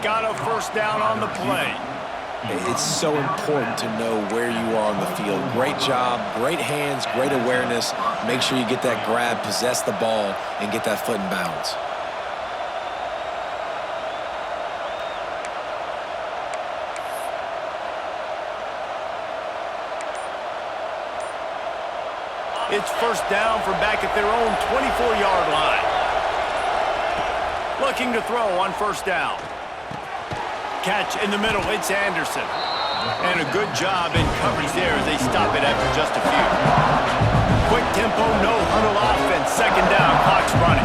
got a first down on the play. It's so important to know where you are on the field. Great job, great hands, great awareness. Make sure you get that grab, possess the ball, and get that foot in bounds. It's first down from back at their own 24-yard line. Looking to throw on first down. Catch in the middle, it's Anderson. And a good job in coverage there as they stop it after just a few. Quick tempo, no huddle offense. Second down, clock's running.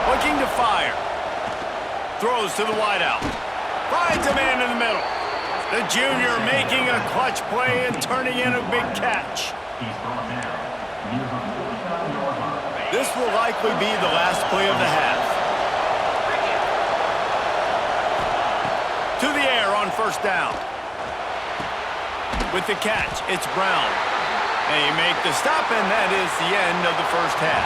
Looking to fire. Throws to the wideout. Finds a man in the middle. The junior making a clutch play and turning in a big catch. This will likely be the last play of the half. To the air on first down. With the catch, it's Brown. They make the stop, and that is the end of the first half.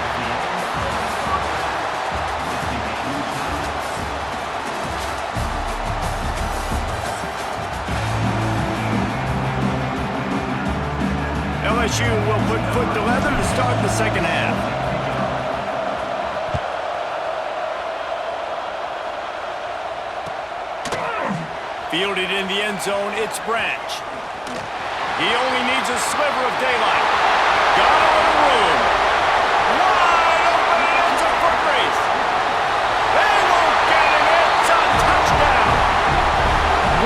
LSU will put foot to leather to start the second half. Fielded in the end zone, it's Branch. He only needs a sliver of daylight. Got a little room. Wide open, it's a foot race. They won't get him, it's a touchdown.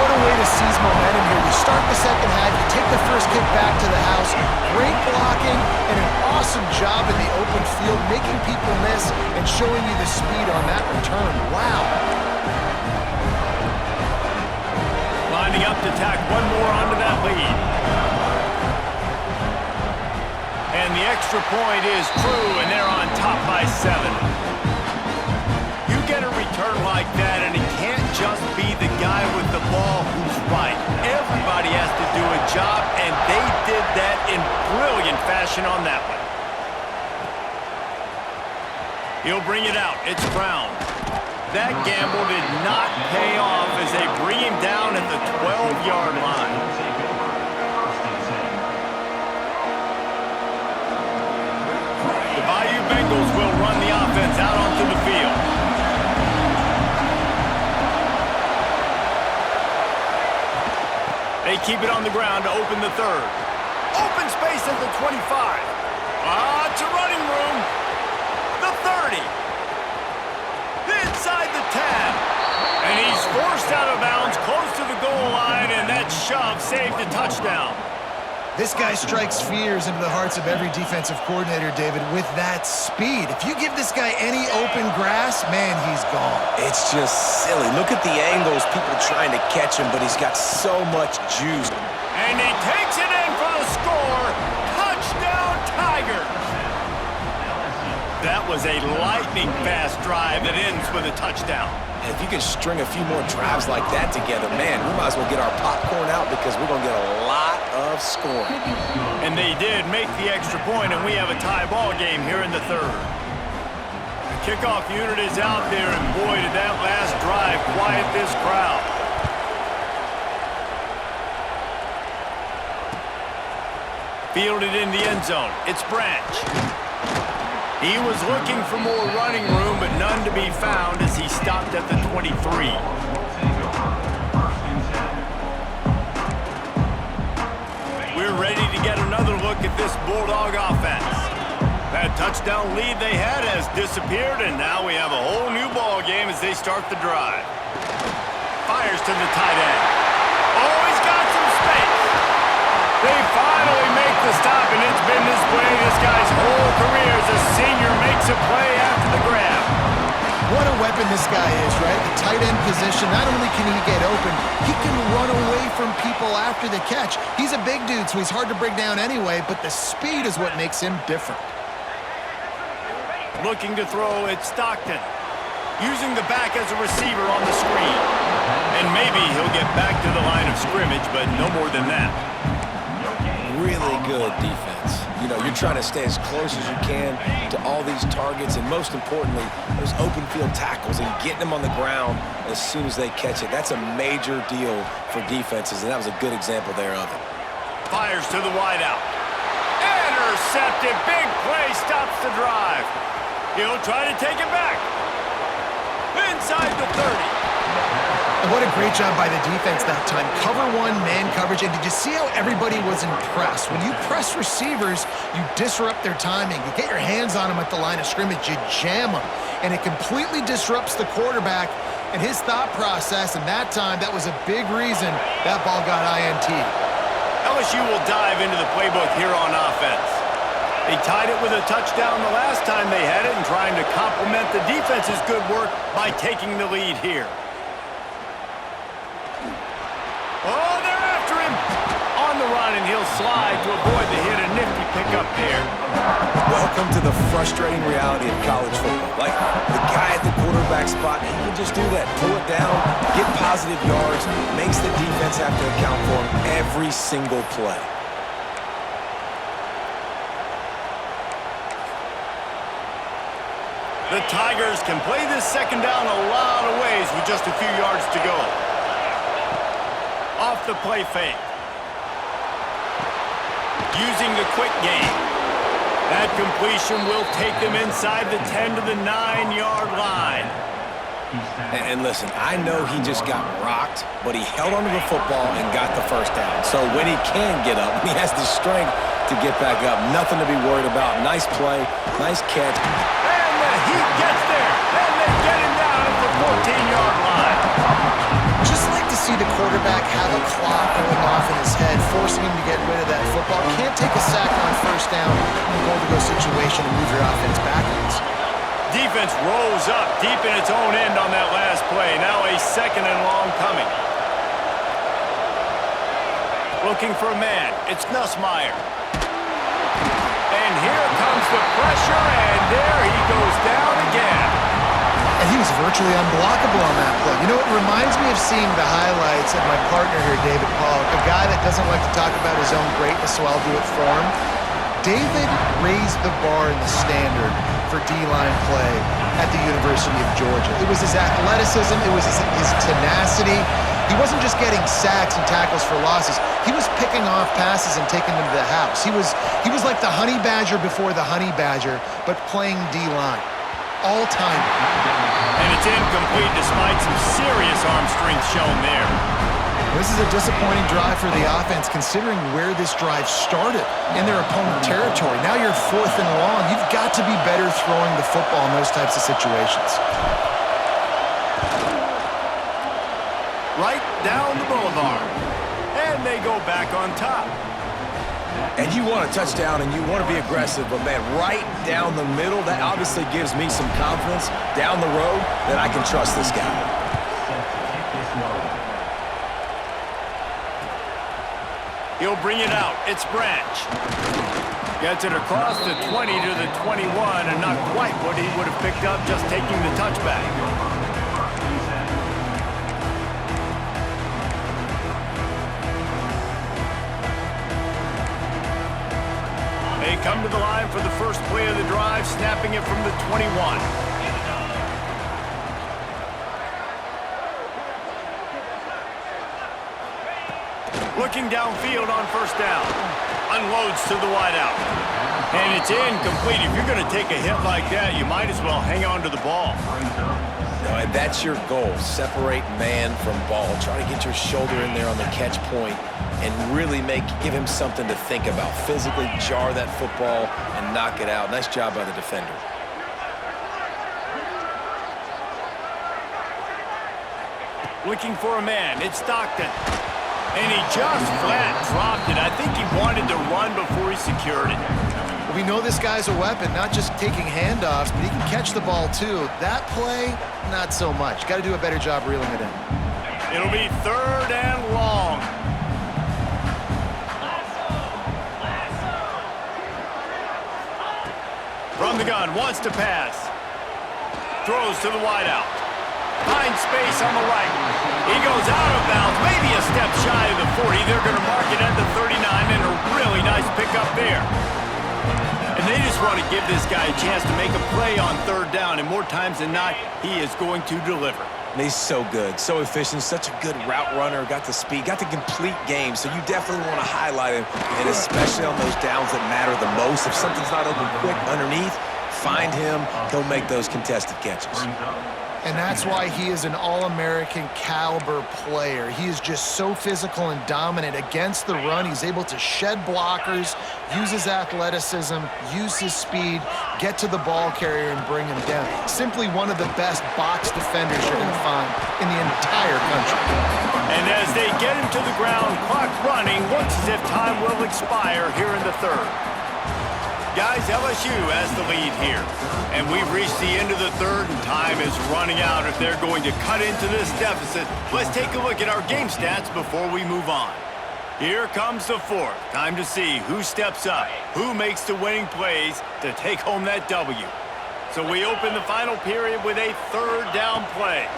What a way to seize momentum here. You start the second half, you take the first kick back to the house, great blocking, and an awesome job in the open field, making people miss and showing you the speed on that return. Wow. Lining up to tack one more onto that lead. And the extra point is true, and they're on top by 7. You get a return like that, and it can't just be the guy with the ball who's right. Everybody has to do a job, and they did that in brilliant fashion on that one. He'll bring it out. It's Brown. That gamble did not pay off as they bring him down at the 12-yard line. The Bayou Bengals will run the offense out onto the field. They keep it on the ground to open the third. Open space at the 25. It's a running room. The 30. Inside the 10. And he's forced out of bounds close to the goal line, and that shove saved a touchdown. This guy strikes fears into the hearts of every defensive coordinator, David, with that speed. If you give this guy any open grass, man, he's gone. It's just silly. Look at the angles, people trying to catch him, but he's got so much juice. And he takes it in for the score. Touchdown, Tigers. That was a lightning-fast drive that ends with a touchdown. And if you can string a few more drives like that together, man, we might as well get our popcorn out because we're going to get a lot of scoring. And they did make the extra point, and we have a tie ball game here in the third. The kickoff unit is out there, and boy, did that last drive quiet this crowd. Fielded in the end zone. It's Branch. He was looking for more running room, but none to be found as he stopped at the 23. We're ready to get another look at this Bulldog offense. That touchdown lead they had has disappeared, and now we have a whole new ball game as they start the drive. Fires to the tight end. Oh, he's got some space. They finally make the stop, and it's been this way this guy's whole career as a senior makes a play after the grab. What a weapon this guy is, right? The tight end position, not only can he get open, he can run away from people after the catch. He's a big dude, so he's hard to bring down anyway, but the speed is what makes him different. Looking to throw, it's Stockton. Using the back as a receiver on the screen. And maybe he'll get back to the line of scrimmage, but no more than that. really good defense. You know, you're trying to stay as close as you can to all these targets, and most importantly, those open field tackles and getting them on the ground as soon as they catch it. That's a major deal for defenses, and that was a good example there of it. Fires to the wideout. Intercepted. Big play stops the drive. He'll try to take it back. Inside the 30. And what a great job by the defense that time. Cover one, man coverage. And did you see how everybody was impressed? When you press receivers, you disrupt their timing. You get your hands on them at the line of scrimmage. You jam them. And it completely disrupts the quarterback and his thought process. And that time, that was a big reason that ball got INT. LSU will dive into the playbook here on offense. They tied it with a touchdown the last time they had it and trying to complement the defense's good work by taking the lead here. Oh, they're after him. On the run, and he'll slide to avoid the hit. A nifty pickup there. Welcome to the frustrating reality of college football. Like, the guy at the quarterback spot, he can just do that. Pull it down, get positive yards, makes the defense have to account for him every single play. The Tigers can play this second down a lot of ways with just a few yards to go. Off the play fake. Using the quick game. That completion will take them inside the 10 to the 9-yard line. And listen, I know he just got rocked, but he held onto the football and got the first down. So when he can get up, he has the strength to get back up. Nothing to be worried about. Nice play, nice catch. And the heat gets there. And they get him down at the 14-yard line. Just like to see the quarterback have a clock going off in his head, forcing him to get rid of that football. Can't take a sack on first down in a goal-to-go situation and move your offense backwards. Defense rolls up deep in its own end on that last play. Now a second and long coming. Looking for a man. It's Nussmeier. And here comes the pressure, and there he goes down again. And he was virtually unblockable on that play. You know, it reminds me of seeing the highlights of my partner here, David Pollock, a guy that doesn't like to talk about his own greatness, so I'll do it for him. David raised the bar in the standard for D-line play at the University of Georgia. It was his athleticism, it was his tenacity. He wasn't just getting sacks and tackles for losses. He was picking off passes and taking them to the house. He was like the honey badger before the honey badger, but playing D-line. All-time. And it's incomplete despite some serious arm strength shown there. This is a disappointing drive for the offense considering where this drive started in their opponent territory. Now you're 4th and long. You've got to be better throwing the football in those types of situations. Right down the boulevard. And they go back on top. And you want a touchdown and you want to be aggressive, but man, right down the middle, that obviously gives me some confidence down the road that I can trust this guy. He'll bring it out. It's Branch. Gets it across the 20 to the 21, and not quite what he would have picked up just taking the touchback. They come to the line for the first play of the drive, snapping it from the 21. Looking downfield on first down. Unloads to the wideout. And it's incomplete. If you're going to take a hit like that, you might as well hang on to the ball. No, and that's your goal. Separate man from ball. Try to get your shoulder in there on the catch point and really give him something to think about. Physically jar that football and knock it out. Nice job by the defender. Looking for a man. It's Stockton. And he just flat dropped it. I think he wanted to run before he secured it. Well, we know this guy's a weapon, not just taking handoffs, but he can catch the ball too. That play, not so much. Got to do a better job reeling it in. It'll be 3rd and long. From the gun, wants to pass. Throws to the wideout. Finds space on the right. He goes out of bounds, maybe a step shy of the 40. They're going to mark it at the 39, and a real Really nice pickup there. And they just want to give this guy a chance to make a play on third down, and more times than not, he is going to deliver. He's so good, so efficient, such a good route runner, got the speed, got the complete game, so you definitely want to highlight him, and especially on those downs that matter the most. If something's not open quick underneath, find him, he'll make those contested catches. And that's why he is an All-American caliber player. He is just so physical and dominant against the run. He's able to shed blockers, use his athleticism, use his speed, get to the ball carrier and bring him down. Simply one of the best box defenders you're going to find in the entire country. And as they get him to the ground, clock running, looks as if time will expire here in the third. Guys, LSU has the lead here. And we've reached the end of the third, and time is running out if they're going to cut into this deficit. Let's take a look at our game stats before we move on. Here comes the fourth. Time to see who steps up, who makes the winning plays to take home that W. So we open the final period with a third down play.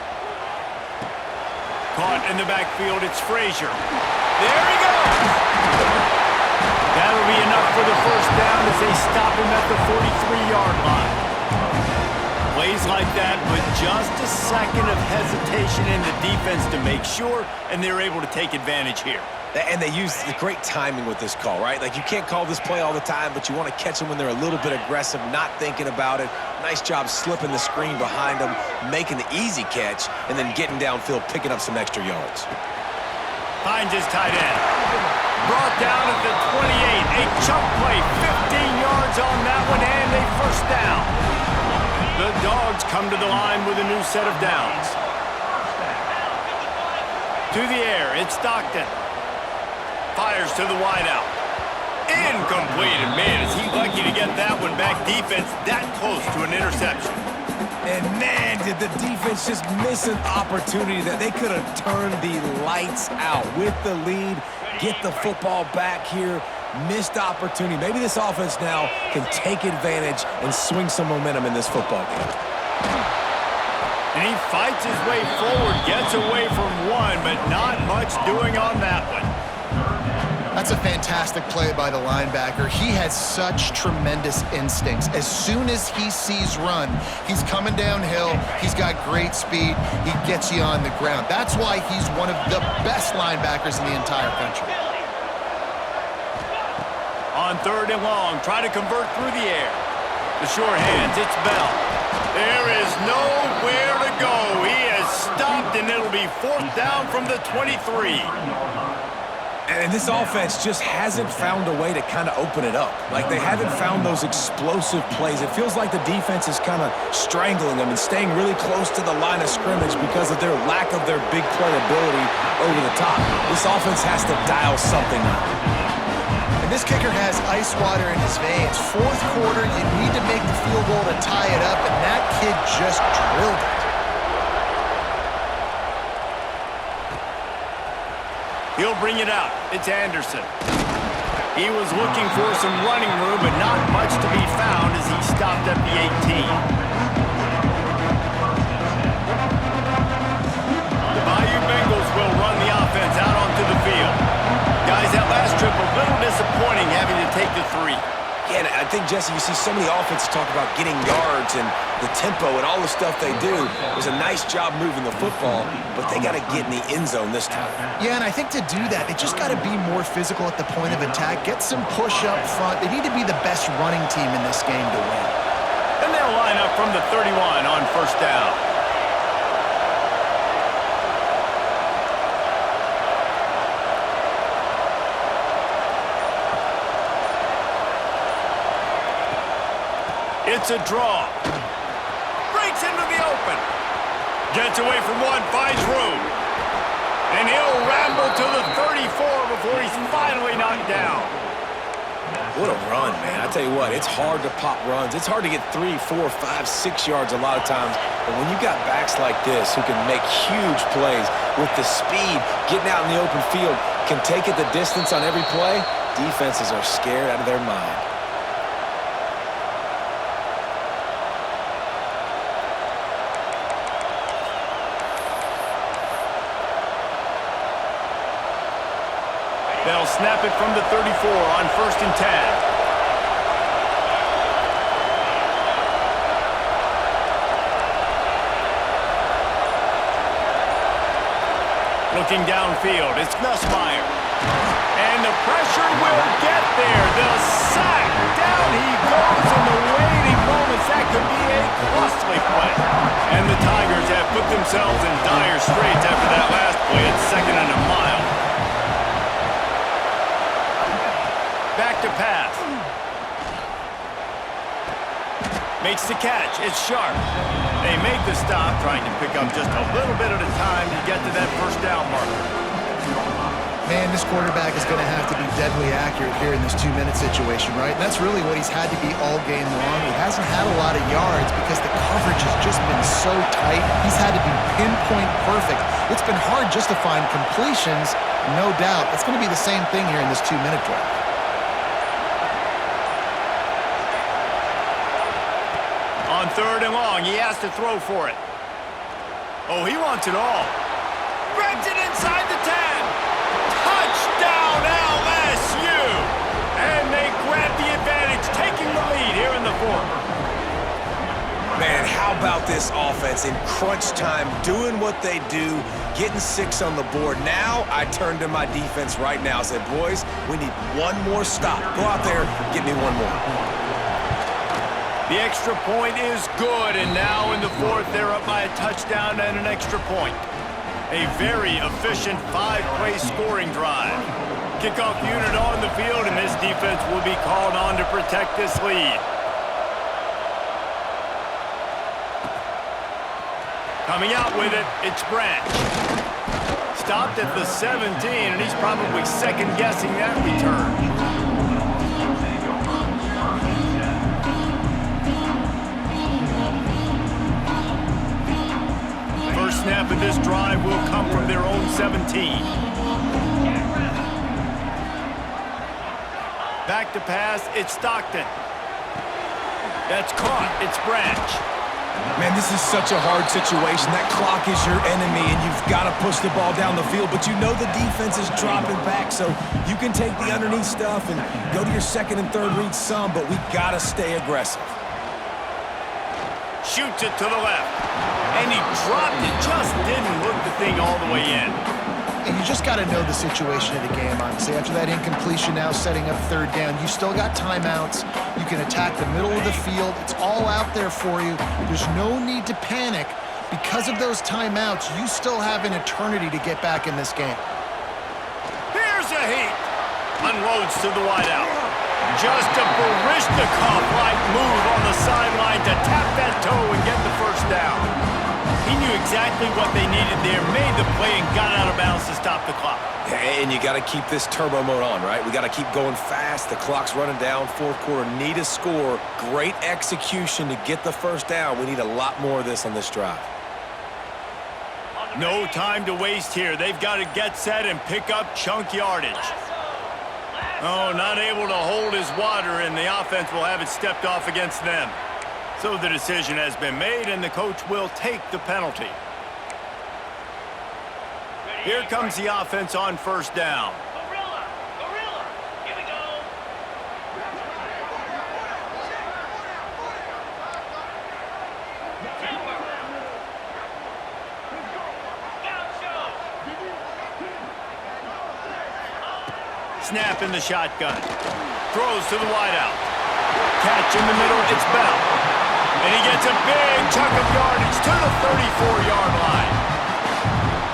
Caught in the backfield, it's Frazier. There he goes! That'll be enough for the first down as they stop him at the 43-yard line. Plays like that, but just a second of hesitation in the defense to make sure, and they're able to take advantage here. And they use the great timing with this call, right? Like, you can't call this play all the time, but you want to catch them when they're a little bit aggressive, not thinking about it. Nice job slipping the screen behind them, making the easy catch, and then getting downfield, picking up some extra yards. Finds his tight end. Brought down at the 28. A chunk play, 15 yards on that one, and a first down. The Dogs come to the line with a new set of downs. To the air, it's Stockton. Fires to the wideout. Incomplete, and man, is he lucky to get that one back. Defense that close to an interception. And man, did the defense just miss an opportunity that they could have turned the lights out with the lead, get the football back here. Missed opportunity. Maybe this offense now can take advantage and swing some momentum in this football game. And he fights his way forward, gets away from one, but not much doing on that one. That's a fantastic play by the linebacker. He has such tremendous instincts. As soon as he sees run, he's coming downhill. He's got great speed. He gets you on the ground. That's why he's one of the best linebackers in the entire country. On third and long, try to convert through the air. The short hands, it's Bell. There is nowhere to go. He is stopped, and it'll be fourth down from the 23. And this offense just hasn't found a way to kind of open it up. Like, they haven't found those explosive plays. It feels like the defense is kind of strangling them and staying really close to the line of scrimmage because of their lack of their big playability over the top. This offense has to dial something up. And this kicker has ice water in his veins. Fourth quarter, you need to make the field goal to tie it up, and that kid just drilled it. He'll bring it out. It's Anderson. He was looking for some running room, but not much to be found as he stopped at the 18. The Bayou Bengals will run the offense out onto the field. Guys, that last trip a little disappointing having to take the 3. Yeah, and I think, Jesse, you see so many offenses talk about getting yards and the tempo and all the stuff they do. It was a nice job moving the football, but they got to get in the end zone this time. Yeah, and I think to do that, they just got to be more physical at the point of attack, get some push up front. They need to be the best running team in this game to win. And they'll line up from the 31 on first down. It's a draw. Breaks into the open. Gets away from one, finds room. And he'll ramble to the 34 before he's finally knocked down. What a run, man. I tell you what, it's hard to pop runs. It's hard to get 3, 4, 5, 6 yards a lot of times. But when you got backs like this who can make huge plays with the speed, getting out in the open field, can take it the distance on every play, defenses are scared out of their mind. They'll snap it from the 34 on 1st and 10. Looking downfield, it's Nussmeier. And the pressure will get there. The sack. Down he goes in the waiting moments. That could be a costly play. And the Tigers have put themselves in dire straits after that last play at 2nd and a mile. Back to pass. Makes the catch. It's Sharp. They make the stop, trying to pick up just a little bit at a time to get to that first down marker. Man, this quarterback is going to have to be deadly accurate here in this 2-minute situation, right? And that's really what he's had to be all game long. He hasn't had a lot of yards because the coverage has just been so tight. He's had to be pinpoint perfect. It's been hard just to find completions, no doubt. It's going to be the same thing here in this 2-minute drive. On 3rd and long, he has to throw for it. Oh, he wants it all. Grabs it inside the 10. Touchdown, LSU! And they grab the advantage, taking the lead here in the 4th. Man, how about this offense in crunch time, doing what they do, getting 6 on the board. Now I turn to my defense right now and say, boys, we need one more stop. Go out there, get me one more. The extra point is good, and now in the 4th, they're up by a touchdown and an extra point. A very efficient 5-play scoring drive. Kickoff unit on the field, and this defense will be called on to protect this lead. Coming out with it, it's Branch. Stopped at the 17, and he's probably second-guessing that return. Snap of this drive will come from their own 17. Back to pass, it's Stockton. That's caught, it's Branch. Man, this is such a hard situation. That clock is your enemy, and you've got to push the ball down the field, but you know the defense is dropping back, so you can take the underneath stuff and go to your 2nd and 3rd read some, but we got to stay aggressive. Shoots it to the left. And he dropped it, just didn't look the thing all the way in. And you just got to know the situation of the game, honestly. After that incompletion now setting up 3rd down, you still got timeouts. You can attack the middle of the field. It's all out there for you. There's no need to panic. Because of those timeouts, you still have an eternity to get back in this game. Here's a heat. Unloads to the wideout. Just a Baryshnikov-like move on the sideline to tap that toe and get the first down. He knew exactly what they needed there, made the play, and got out of bounds to stop the clock. And you got to keep this turbo mode on, right? We got to keep going fast. The clock's running down. 4th quarter, need a score. Great execution to get the first down. We need a lot more of this on this drive. No time to waste here. They've got to get set and pick up chunk yardage. Oh, not able to hold his water, and the offense will have it stepped off against them. So the decision has been made, and the coach will take the penalty. Here comes the offense on 1st down. Gorilla, here we go. Snap in the shotgun. Throws to the wideout. Catch in the middle, it's Bell. And he gets a big chunk of yardage to the 34-yard line.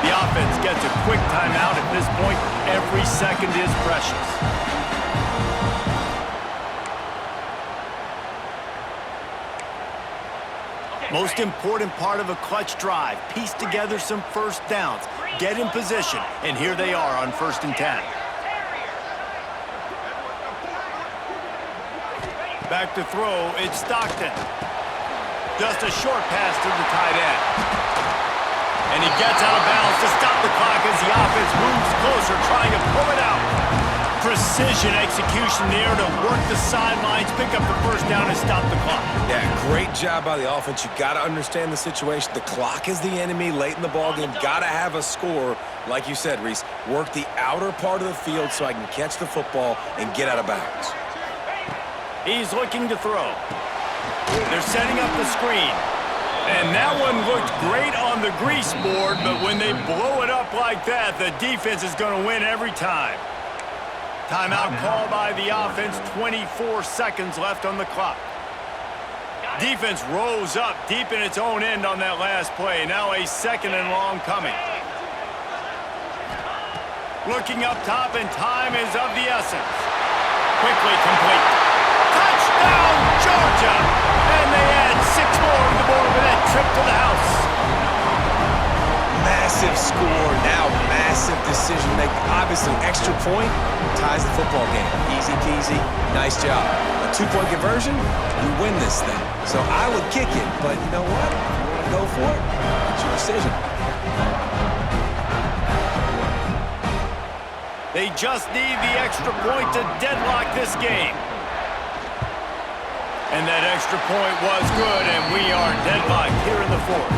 The offense gets a quick timeout at this point. Every second is precious. Most important part of a clutch drive, piece together some first downs, get in position, and here they are on 1st and 10. Back to throw, it's Stockton. Just a short pass to the tight end. And he gets out of bounds to stop the clock as the offense moves closer, trying to pull it out. precision execution there to work the sidelines, pick up the first down, and stop the clock. Yeah, great job by the offense. You got to understand the situation. The clock is the enemy late in the ballgame. Got to have a score. Like you said, Reese, work the outer part of the field so I can catch the football and get out of bounds. He's looking to throw. They're setting up the screen. And that one looked great on the grease board, but when they blow it up like that, the defense is going to win every time. Timeout call by the offense, 24 seconds left on the clock. Defense rose up deep in its own end on that last play. Now a second and long coming. Looking up top, and time is of the essence. Quickly complete. Touchdown, Georgia! And they add 6 more to the board with that trip to the house. Massive score, now massive decision making. Obviously, extra point ties the football game. Easy peasy, nice job. A 2-point conversion, you win this thing. So I would kick it, but you know what? If you want to go for it, it's your decision. They just need the extra point to deadlock this game. And that extra point was good, and we are deadlocked here in the fourth.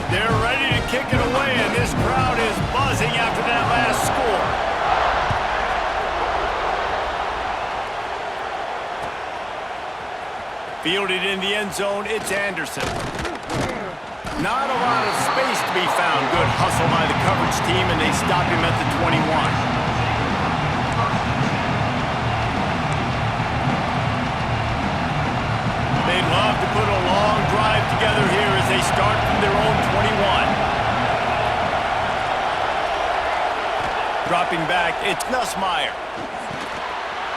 They're ready to kick it away, and this crowd is buzzing after that last score. Fielded in the end zone, it's Anderson. Not a lot of space to be found. Good hustle by the coverage team, and they stop him at the 21. They'd love to put a long drive together here as they start from their own 21. Dropping back, it's Nussmeier.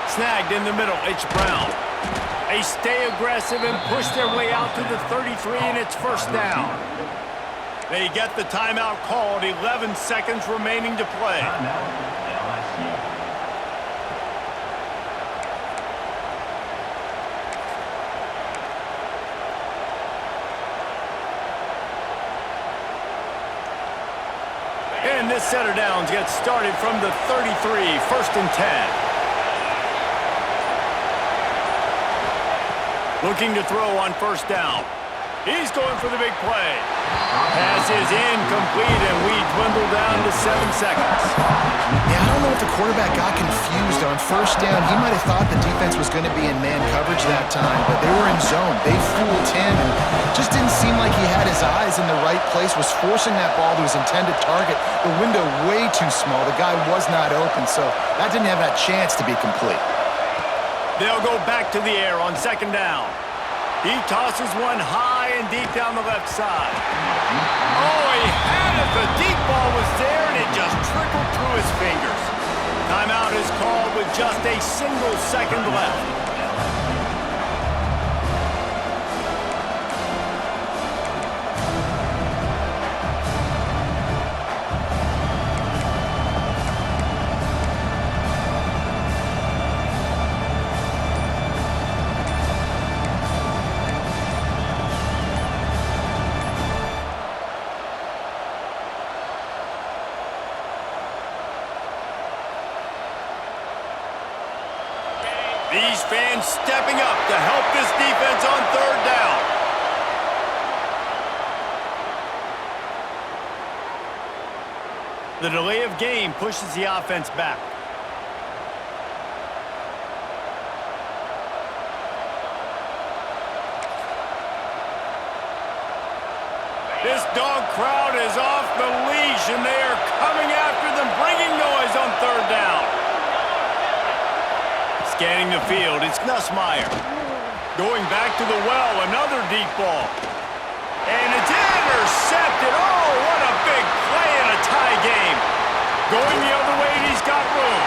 Snagged in the middle, it's Brown. They stay aggressive and push their way out to the 33, and it's first down. They get the timeout called, 11 seconds remaining to play. And this set of downs gets started from the 33, first and 10. Looking to throw on first down. He's going for the big play. Pass is incomplete, and we dwindle down to 7 seconds. Yeah, I don't know if the quarterback got confused on first down. He might have thought the defense was going to be in man coverage that time, but they were in zone. They fooled him, and just didn't seem like he had his eyes in the right place, was forcing that ball to his intended target. The window way too small. The guy was not open, so that didn't have that chance to be complete. They'll go back to the air on second down. He tosses one high and deep down the left side. Oh, he had it. The deep ball was there, and it just trickled through his fingers. Timeout is called with just a single second left. These fans stepping up to help this defense on third down. The delay of game pushes the offense back. This dog crowd is off the leash, and they are coming after them, bringing noise on third down. Scanning the field, it's Nussmeier. Going back to the well, another deep ball. And it's intercepted. Oh, what a big play in a tie game. Going the other way, and he's got room.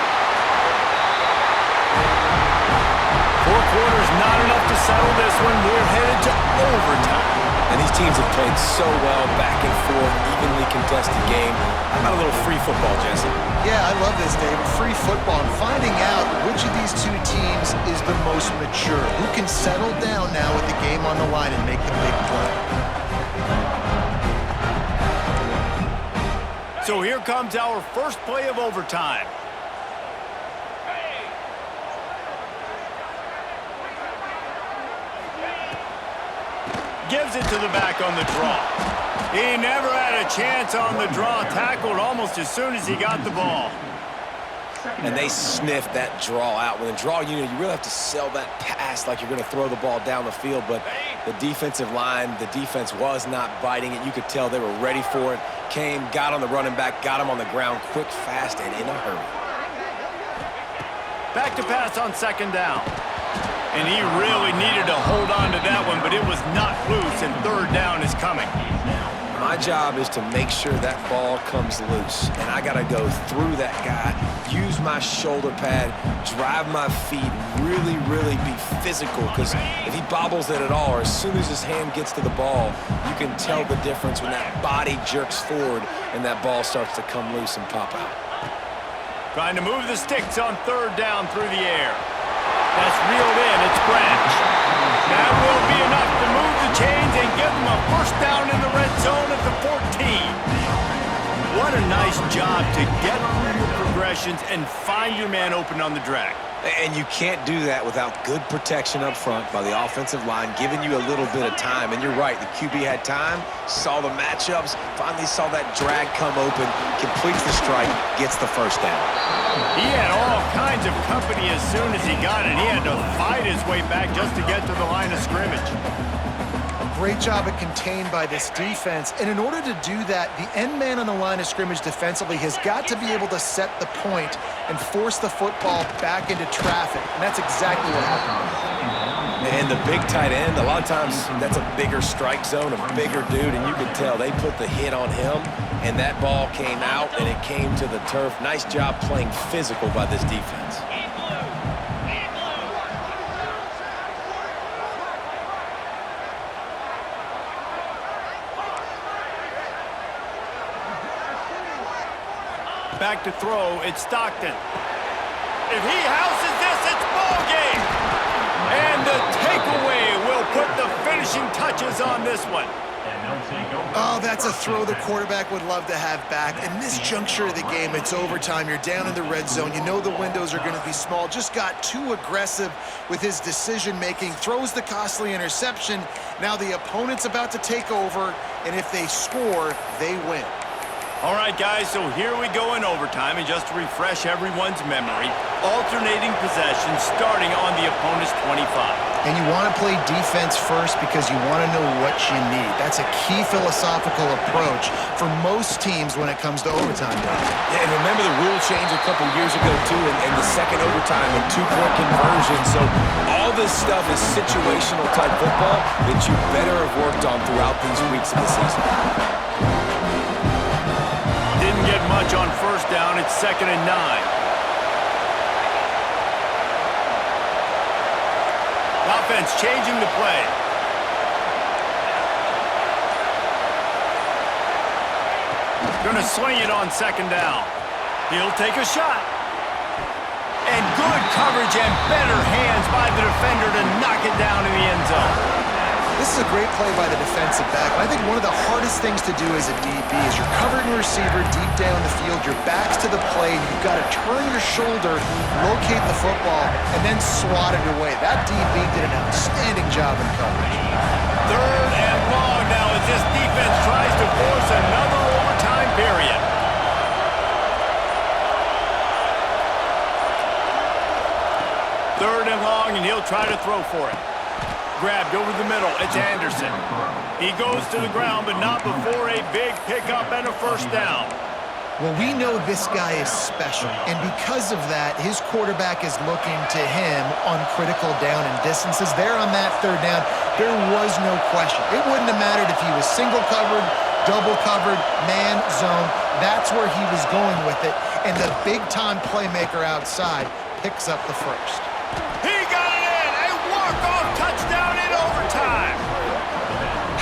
4 quarters, not enough to settle this one. We're headed to overtime. And these teams have played so well, back and forth, evenly contested game. How about a little free football, Jesse? Yeah, I love this, David. Free football and finding out which of these two teams is the most mature. Who can settle down now with the game on the line and make the big play. So here comes our first play of overtime. Gives it to the back on the draw. He never had a chance on the draw. Tackled almost as soon as he got the ball. And they sniffed that draw out. When a draw unit, you really have to sell that pass like you're going to throw the ball down the field. But the defensive line, the defense was not biting it. You could tell they were ready for it. Came, got on the running back, got him on the ground quick, fast, and in a hurry. Back to pass on second down. And he really needed to hold on to that one, but it was not loose, and third down is coming. My job is to make sure that ball comes loose, and I got to go through that guy, use my shoulder pad, drive my feet, really be physical, because if he bobbles it at all, or as soon as his hand gets to the ball, you can tell the difference when that body jerks forward and that ball starts to come loose and pop out. Trying to move the sticks on third down through the air. That's reeled in. It's Branch. That will be enough to move the chains and give them a first down in the red zone at the 14. What a nice job to get through your progressions and find your man open on the drag. And you can't do that without good protection up front by the offensive line, giving you a little bit of time. And you're right, the QB had time, saw the matchups, finally saw that drag come open, completes the strike, gets the first down. He had all kinds of company as soon as he got it. He had to fight his way back just to get to the line of scrimmage. Great job at contained by this defense. And in order to do that, the end man on the line of scrimmage defensively has got to be able to set the point and force the football back into traffic. And that's exactly what happened. And the big tight end, a lot of times that's a bigger strike zone, a bigger dude, and you can tell they put the hit on him, and that ball came out, and it came to the turf. Nice job playing physical by this defense. Back to throw, it's Stockton. If he houses this, it's ball game. And the takeaway will put the finishing touches on this one. Oh, that's a throw the quarterback would love to have back. In this juncture of the game, it's overtime. You're down in the red zone. You know the windows are going to be small. Just got too aggressive with his decision-making. Throws the costly interception. Now the opponent's about to take over, and if they score, they win. All right, guys, so here we go in overtime, and just to refresh everyone's memory, alternating possessions starting on the opponent's 25. And you want to play defense first because you want to know what you need. That's a key philosophical approach for most teams when it comes to overtime. Yeah, and remember the rule change a couple years ago, too, and the second overtime and two-point conversion. So all this stuff is situational type football that you better have worked on throughout these weeks of the season. Didn't get much on first down. It's 2nd and 9. Offense changing the play. Gonna swing it on 2nd down. He'll take a shot. And good coverage and better hands by the defender to knock it down in the end zone. This is a great play by the defensive back. I think one of the hardest things to do as a DB is you're covering a receiver deep down the field, your back's to the play, and you've got to turn your shoulder, locate the football, and then swat it away. That DB did an outstanding job in coverage. 3rd and long now as this defense tries to force another overtime period. Third and long, and he'll try to throw for it. Grabbed over the middle. It's Anderson. He goes to the ground, but not before a big pickup and a first down. Well, we know this guy is special, and because of that, his quarterback is looking to him on critical down and distances. There on that 3rd down, there was no question. It wouldn't have mattered if he was single covered, double covered, man, zone. That's where he was going with it, and the big-time playmaker outside picks up the first. He got it in! A walk-off touchdown in overtime!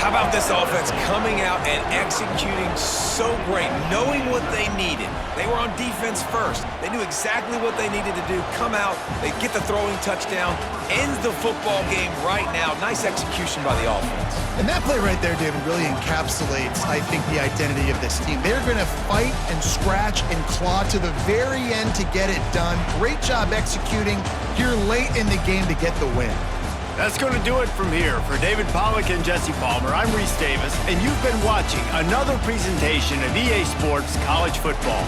How about this offense coming out and executing so great, knowing what they needed. They were on defense first. They knew exactly what they needed to do. Come out, they get the throwing touchdown, ends the football game right now. Nice execution by the offense. And that play right there, David, really encapsulates, I think, the identity of this team. They're going to fight and scratch and claw to the very end to get it done. Great job executing here late in the game to get the win. That's going to do it from here. For David Pollack and Jesse Palmer, I'm Reese Davis, and you've been watching another presentation of EA Sports College Football.